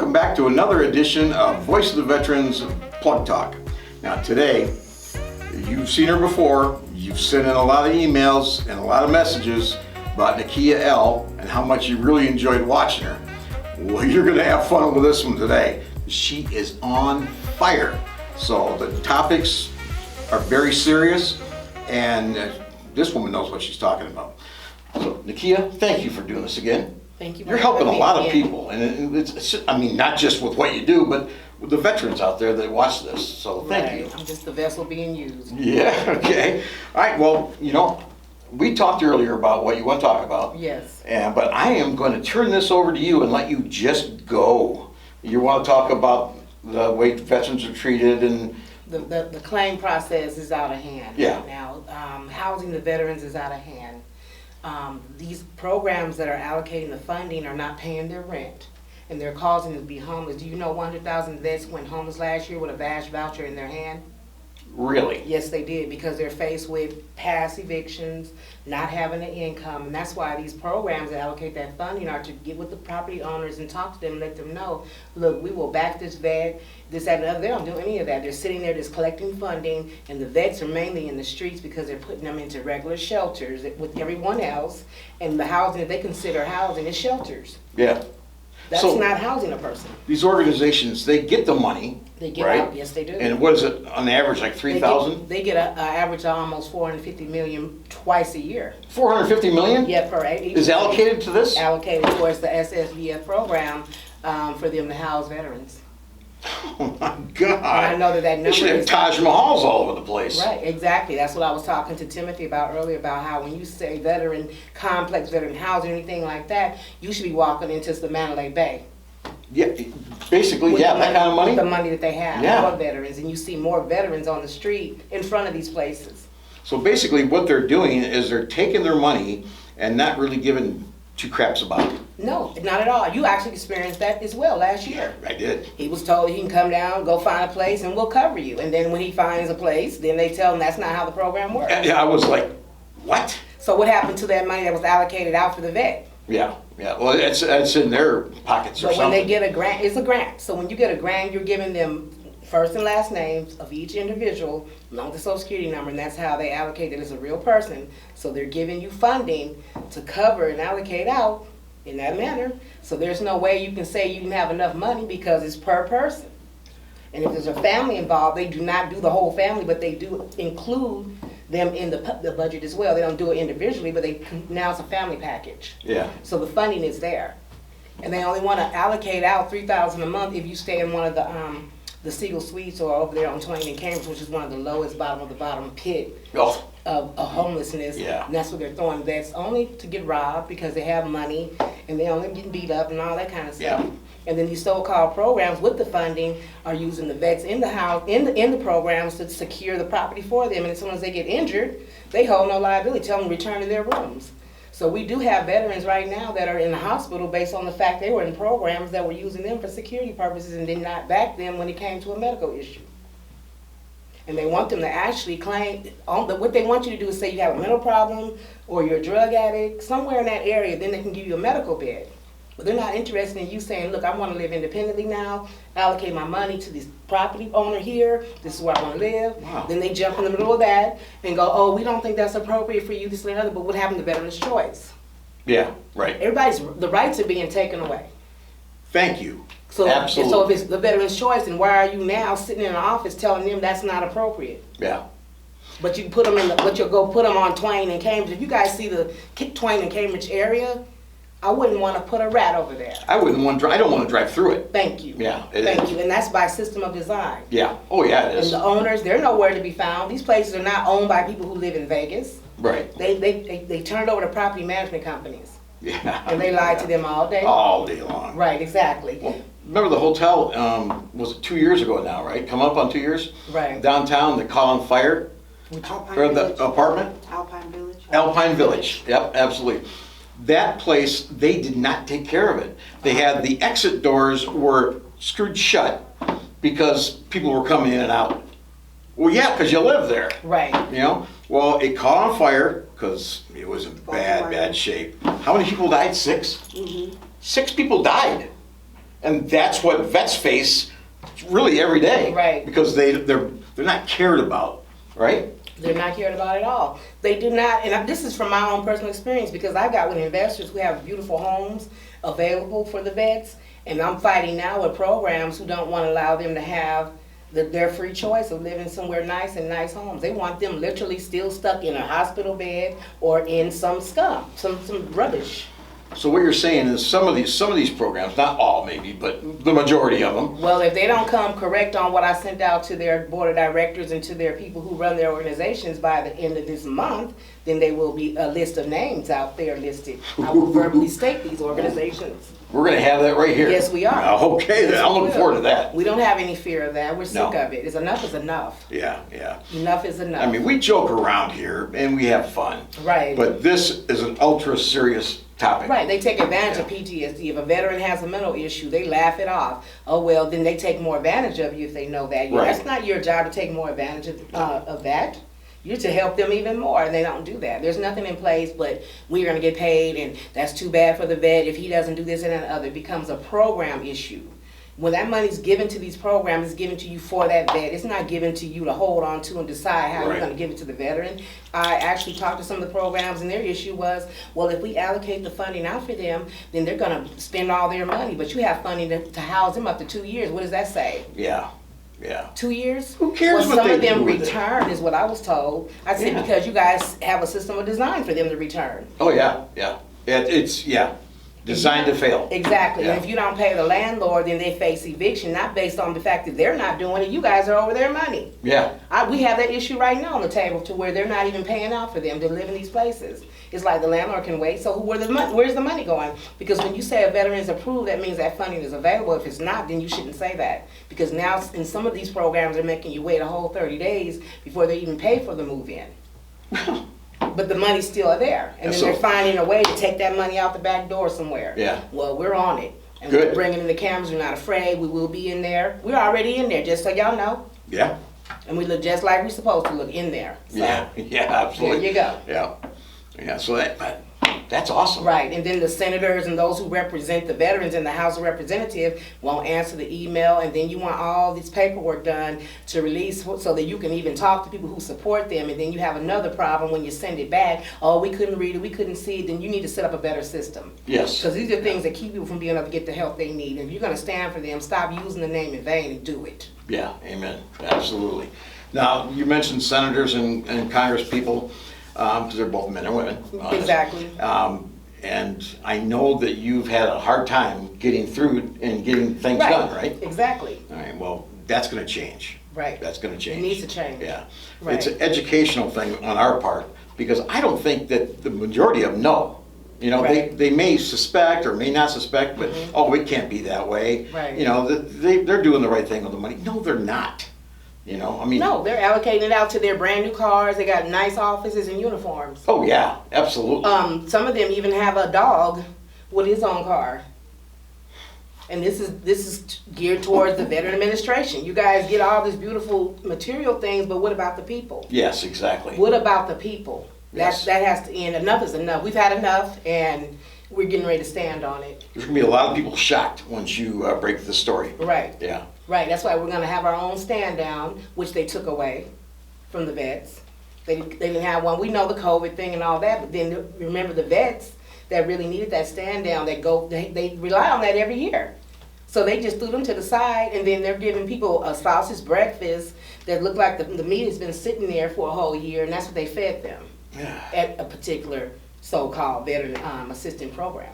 welcome back to another edition of Voice of the Veterans Plug Talk. Now today, you've seen her before, you've sent in a lot of emails and a lot of messages about Nakia L and how much you really enjoyed watching her. Well, you're going to have fun with this one today. She is on fire. So the topics are very serious, and this woman knows what she's talking about. So Nakia, thank you for doing this again. Thank you. You're helping a lot of people, and it's I mean, not just with what you do, but with the veterans out there that watch this. So thank you. I'm just the vessel being used. Yeah, okay. All right, well, you know, we talked earlier about what you want to talk about. Yes. But I am going to turn this over to you and let you just go. You want to talk about the way veterans are treated and... The claim process is out of hand. Yeah. Now, housing the veterans is out of hand. These programs that are allocating the funding are not paying their rent, and they're causing them to be homeless. Do you know 100,000 vets went homeless last year with a VASH voucher in their hand? Really? Yes, they did, because they're faced with past evictions, not having an income, and that's why these programs that allocate that funding are to get with the property owners and talk to them, let them know, look, we will back this vet, this, that, and the other. They don't do any of that. They're sitting there just collecting funding, and the vets are mainly in the streets because they're putting them into regular shelters with everyone else, and the housing that they consider housing is shelters. Yeah. That's not housing a person. These organizations, they get the money. They get right? out, yes they do. And what is it, on average, like 3,000? They get an average of almost 450 million twice a year. 450 million? Yeah, per is allocated to this? Allocated towards the SSVF program for them to house veterans. Oh my God. And I know that number they should have Taj Mahals all over the place. Right, exactly. That's what I was talking to Timothy about earlier, about how when you say veteran complex, veteran housing, anything like that, you should be walking into the Mandalay Bay. Yeah, basically, yeah, that kind of money. The money that they have Yeah. for veterans, and you see more veterans on the street in front of these places. So basically what they're doing is they're taking their money and not really giving two craps about it. No, not at all. You actually experienced that as well last year. I did. He was told he can come down, go find a place, and we'll cover you. And then when he finds a place, then they tell him that's not how the program works. Yeah, I was like, what? So what happened to that money that was allocated out for the vet? Yeah, yeah. Well, it's in their pockets or But something. when they get a grant, it's a grant. So when you get a grant, you're giving them first and last names of each individual, along with the social security number, and that's how they allocate it as a real person. So they're giving you funding to cover and allocate out in that manner. So there's no way you can say you didn't have enough money because it's per person. And if there's a family involved, they do not do the whole family, but they do include them in the budget as well. They don't do it individually, but now it's a family package. Yeah. So the funding is there. And they only want to allocate out $3,000 a month if you stay in one of the Siegel Suites or over there on 20 and Cambridge, which is one of the lowest bottom of the bottom pit Oh. of homelessness. Yeah. And that's what they're throwing vets only to get robbed because they have money and they only get beat up and all that kind of stuff. Yeah. And then these so-called programs with the funding are using the vets in the house, in the programs to secure the property for them. And as soon as they get injured, they hold no liability, tell them to return to their rooms. So we do have veterans right now that are in the hospital based on the fact they were in programs that were using them for security purposes and did not back them when it came to a medical issue. And they want them to actually claim, what they want you to do is say you have a mental problem or you're a drug addict, somewhere in that area, then they can give you a medical bed. But they're not interested in you saying, look, I want to live independently now, allocate my money to this property owner here, this is where I want to live. Wow. Then they jump in the middle of that and go, oh, we don't think that's appropriate for you, this and the other, but what happened to veterans' choice? Yeah, right. The rights are being taken away. Thank you. So, Absolutely. so if it's the veterans' choice, then why are you now sitting in an office telling them that's not appropriate? Yeah. But you put them but you'll go put them on Twain and Cambridge. If you guys see the Twain and Cambridge area, I wouldn't want to put a rat over there. I wouldn't want to I don't want to drive through it. Thank you. Yeah. Thank you. And that's by system of design. Yeah. Oh, yeah, it And is. the owners, they're nowhere to be found. These places are not owned by people who live in Vegas. Right. They turn it over to property management companies. Yeah. And they lie to them all day. All day long. Right, exactly. Well, remember the hotel, was it 2 years ago now, right? Come up on 2 years? Right. Downtown, they caught on fire. Alpine Or the Village. apartment? Alpine Village. Alpine Village, yep, absolutely. That place, they did not take care of it. They had the exit doors were screwed shut because people were coming in and out. Well, yeah, because you live there. Right. You know? Well, it caught on fire because it was in bad shape. How many people died? 6? Mm-hmm. 6 people died. And that's what vets face really every day. Right. Because they're not cared about, right? They're not cared about at all. They do not, and this is from my own personal experience, because I've got with investors who have beautiful homes available for the vets, and I'm fighting now with programs who don't want to allow them to have their free choice of living somewhere nice in nice homes. They want them literally still stuck in a hospital bed or in some scum, some rubbish. So what you're saying is some of these programs, not all maybe, but the majority of them. Well, if they don't come correct on what I sent out to their board of directors and to their people who run their organizations by the end of this month, then there will be a list of names out there listed. I will verbally state these organizations. We're going to have that right here. Yes, we are. Okay, then I'm looking forward to that. We don't have any fear of that. We're sick No. of it. Enough is enough. Yeah. Enough is enough. I mean, we joke around here and we have fun. Right. But this is an ultra serious topic. Right, they take advantage of PTSD. If a veteran has a mental issue, they laugh it off. Oh, well, then they take more advantage of you if they know that. Right. That's not your job to take more advantage of that. You're to help them even more, and they don't do that. There's nothing in place, but we're going to get paid, and that's too bad for the vet if he doesn't do this and that other. It becomes a program issue. When that money's given to these programs, it's given to you for that vet. It's not given to you to hold on to and decide how you're going to give it to the veteran. I actually talked to some of the programs, and their issue was, well, if we allocate the funding out for them, then they're going to spend all their money. But you have funding to house them up to 2 years. What does that say? Yeah. 2 years? Who cares well, what some they of them do with return is what I was told. I said because you guys have a system of design for them to return. Oh, yeah. It's designed to fail. Exactly. Yeah. And if you don't pay the landlord, then they face eviction, not based on the fact that they're not doing it. You guys are over their money. Yeah. We have that issue right now on the table to where they're not even paying out for them to live in these places. It's like the landlord can wait. So where's the money going? Because when you say a veteran is approved, that means that funding is available. If it's not, then you shouldn't say that. Because now in some of these programs, they're making you wait a whole 30 days before they even pay for the move-in. But the money's still there. And then they're finding a way to take that money out the back door somewhere. Yeah. Well, we're on it. And Good. we're bringing in the cameras. We're not afraid. We will be in there. We're already in there, just so y'all know. Yeah. And we look just like we're supposed to look in there. So, Yeah, absolutely. there you go. Yeah, so that's awesome. Right, and then the senators and those who represent the veterans in the House of Representatives won't answer the email, and then you want all this paperwork done to release so that you can even talk to people who support them, and then you have another problem when you send it back. Oh, we couldn't read it, we couldn't see it. Then you need to set up a better system. Yes. Because these are things that keep people from being able to get the help they need. And if you're going to stand for them, stop using the name in vain and do it. Yeah, amen. Absolutely. Now, you mentioned senators and Congress people, because they're both men and women. Exactly. And I know that you've had a hard time getting through and getting things done, right? Exactly. All right, well, that's going to change. Right. That's going to change. It needs to change. Yeah. Right. It's an educational thing on our part, because I don't think that the majority of them know. You know, Right. they may suspect or may not suspect, but, oh, it can't be that way. Right. You know, they're doing the right thing with the money. No, they're not. You know, I mean. No, they're allocating it out to their brand new cars. They got nice offices and uniforms. Oh, yeah, absolutely. Some of them even have a dog with his own car. And this is geared towards the veteran administration. You guys get all these beautiful material things, but what about the people? Yes, exactly. What about the people? Yes. That has to end. Enough is enough. We've had enough, and we're getting ready to stand on it. There's going to be a lot of people shocked once you break the story. Right. Yeah. Right. That's why we're going to have our own stand down, which they took away from the vets. They didn't have one. We know the COVID thing and all that, but then remember the vets that really needed that stand down. They rely on that every year. So they just threw them to the side, and then they're giving people a sausage breakfast that looked like the meat has been sitting there for a whole year, and that's what they fed them at a particular so-called veteran assistant program.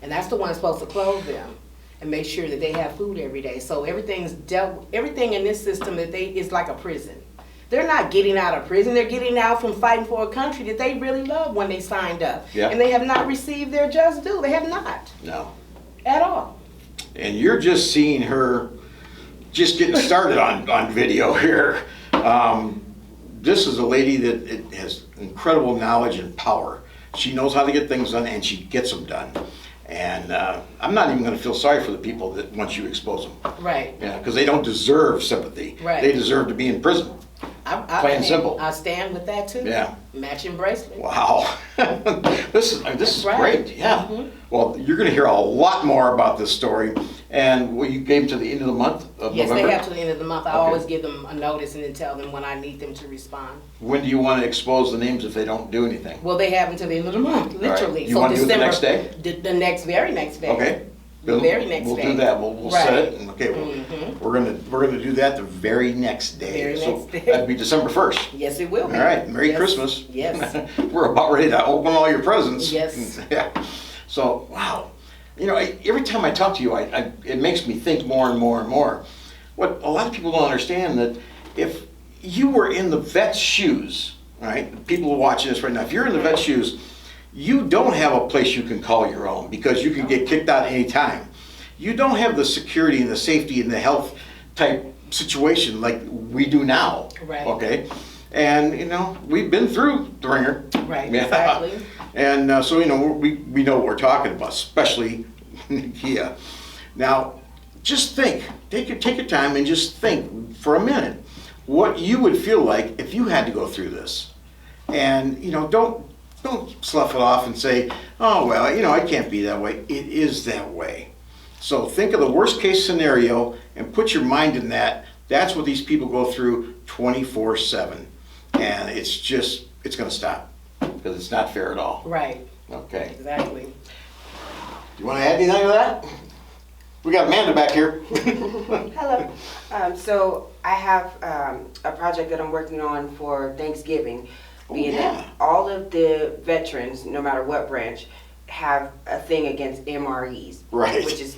And that's the one supposed to clothe them and make sure that they have food every day. So everything in this system is like a prison. They're not getting out of prison. They're getting out from fighting for a country that they really loved when they signed up. Yeah. And they have not received their just due. They have not. No. At all. And you're just seeing her just getting started on video here. This is a lady that has incredible knowledge and power. She knows how to get things done, and she gets them done. And I'm not even going to feel sorry for the people that once you expose them. Right. Yeah, because they don't deserve sympathy. Right. They deserve to be in prison. Plain and simple. I stand with that too. Yeah. Matching bracelet. Wow. This is right. great. Yeah. Well, you're going to hear a lot more about this story. And you gave to the end of the month of Yes, November? they have to the end of the month. I Okay. always give them a notice and then tell them when I need them to respond. When do you want to expose the names if they don't do anything? Well, they have until the end of the month, literally. You want to do it the next day? The very next day. Okay. The very next We'll day. do that. We'll Right. set it. And okay. We're gonna do that the very next day. Very So next day. that'd be December 1st. Yes, it will be. All right. Merry Yes. Christmas. Yes. We're about ready to open all your presents. Yes. Yeah. So wow. You know, every time I talk to you, it makes me think more and more and more. What a lot of people don't understand that if you were in the vet's shoes, right? People watching this right now, if you're in the vet's shoes, you don't have a place you can call your own because you can get kicked out any time. You don't have the security and the safety and the health type situation like we do now. Right. Okay. And you know, we've been through the ringer. Right, Yeah. exactly. And so, you know, we know what we're talking about, especially Nikia. Now, just think, take your time and just think for a minute what you would feel like if you had to go through this. And, you know, don't slough it off and say, oh, well, you know, I can't be that way. It is that way. So think of the worst case scenario and put your mind in that. That's what these people go through 24/7. And it's going to stop because it's not fair at all. Right. Okay. Exactly. Do you want to add anything to that? We got Amanda back here. Hello. So I have a project that I'm working on for Thanksgiving, being that all of the veterans, no matter what branch, have a thing against MREs, Right. which is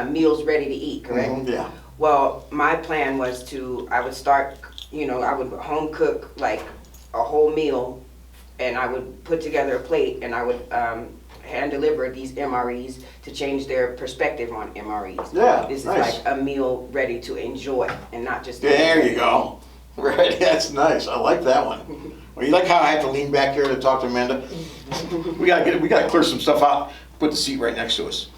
meals ready to eat, correct? Yeah. Well, my plan was I would start, I would home cook like a whole meal, and I would put together a plate, and I would hand deliver these MREs to change their perspective on MREs. Yeah, This nice. is like a meal ready to enjoy and not just. There you go. Right, that's nice. I like that one. Well, you like how I have to lean back here to talk to Amanda? We gotta clear some stuff out. Put the seat right next to us.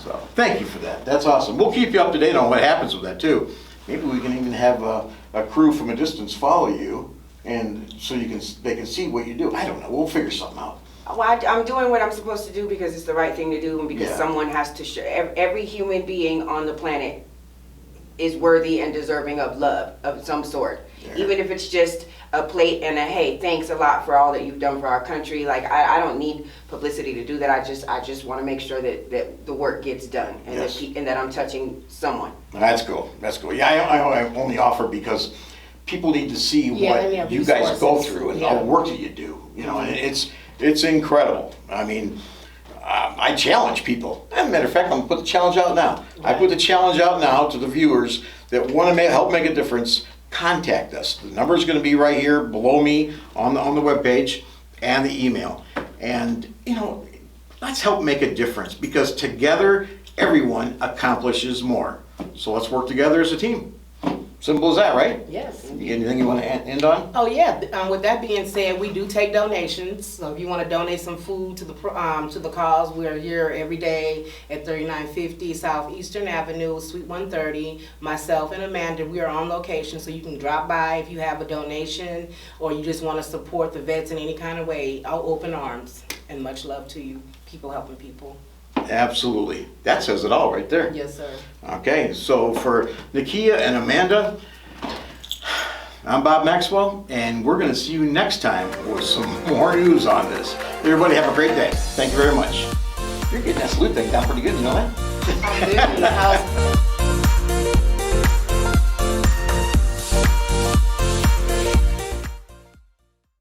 So thank you for that. That's awesome. We'll keep you up to date on what happens with that too. Maybe we can even have a crew from a distance follow you, and so they can see what you do. I don't know. We'll figure something out. Well, I'm doing what I'm supposed to do because it's the right thing to do, and because someone has to show. Every human being on the planet is worthy and deserving of love of some sort. Yeah. Even if it's just a plate and a hey, thanks a lot for all that you've done for our country. Like I don't need publicity to do that. I just want to make sure that the work gets done and that I'm touching someone. That's cool. That's cool. Yeah, I only offer because people need to see what you guys go through and all the work that you do. You know, and it's incredible. I mean, I challenge people. As a matter of fact, I'm gonna put the challenge out now. I put the challenge out now to the viewers that want to help make a difference. Contact us. The number is going to be right here below me on the webpage and the email. And you know, let's help make a difference because together everyone accomplishes more. So let's work together as a team. Simple as that, right? Yes. Anything you want to end on? Oh yeah. With that being said, we do take donations. So if you want to donate some food to the cause, we're here every day at 3950 Southeastern Avenue, Suite 130. Myself and Amanda, we are on location, so you can drop by if you have a donation or you just want to support the vets in any kind of way. Our open arms and much love to you. People helping people. Absolutely. That says it all right there. Yes, sir. Okay, so for Nikia and Amanda, I'm Bob Maxwell, and we're going to see you next time with some more news on this. Everybody have a great day. Thank you very much. You're getting that salute thing down pretty good, you know that? I'm good in the house.